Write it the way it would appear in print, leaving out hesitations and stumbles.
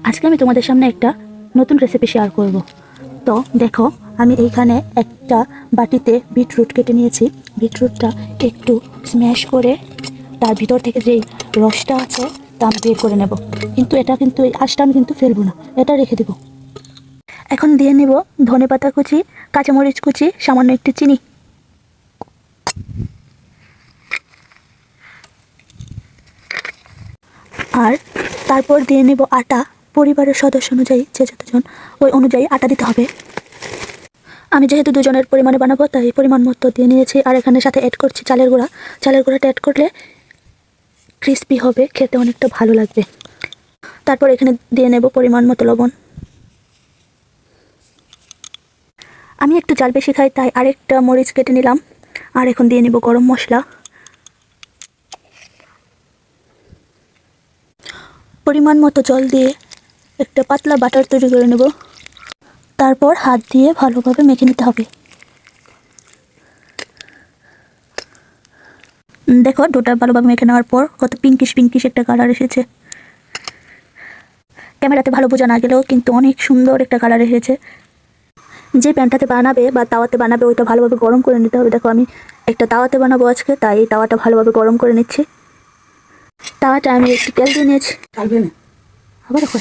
আজকে আমি তোমাদের সামনে একটা নতুন রেসিপি শেয়ার করব। তো দেখো, আমি এইখানে একটা বাটিতে বিটরুট কেটে নিয়েছি। বিটরুটটা একটু স্ম্যাশ করে তার ভিতর থেকে যেই রসটা আছে তা আমি বের করে নেব। কিন্তু এই আঁশটা আমি কিন্তু ফেলবো না, এটা রেখে দেব। এখন দিয়ে নেব ধনেপাতা কুচি, কাঁচামরিচ কুচি, সামান্য একটু চিনি। আর তারপর দিয়ে নেব আটা। পরিবারের সদস্য অনুযায়ী, যে যতজন ওই অনুযায়ী আটা দিতে হবে। আমি যেহেতু দুজনের পরিমাণে বানাবো তাই পরিমাণ মতো দিয়ে নিয়েছি। আর এখানে সাথে অ্যাড করছি চালের গুঁড়া। চালের গুঁড়াটা অ্যাড করলে ক্রিস্পি হবে, খেতে অনেকটা ভালো লাগবে। তারপর এখানে দিয়ে নেব পরিমাণ মতো লবণ। আমি একটু ঝাল বেশি খাই তাই আরেকটা মরিচ কেটে নিলাম। আর এখন দিয়ে নেব গরম মশলা। পরিমাণ মতো জল দিয়ে একটা পাতলা বাটার তৈরি করে নেব। তারপর হাত দিয়ে ভালোভাবে মেখে নিতে হবে। দেখো, ডোটা ভালোভাবে মেখে নেওয়ার পর কত পিঙ্কিশ পিঙ্কিশ একটা কালার এসেছে। ক্যামেরাতে ভালো বোঝা না গেলেও কিন্তু অনেক সুন্দর একটা কালার এসেছে। যে প্যানটাতে বানাবে বা তাওয়াতে বানাবে ওইটা ভালোভাবে গরম করে নিতে হবে। দেখো, আমি একটা তাওয়াতে বানাবো আজকে, তাই তাওয়াটা ভালোভাবে গরম করে নিচ্ছি। তাওয়াটা আমি একটু তেল দিয়ে নিয়েছি। আবার দেখো,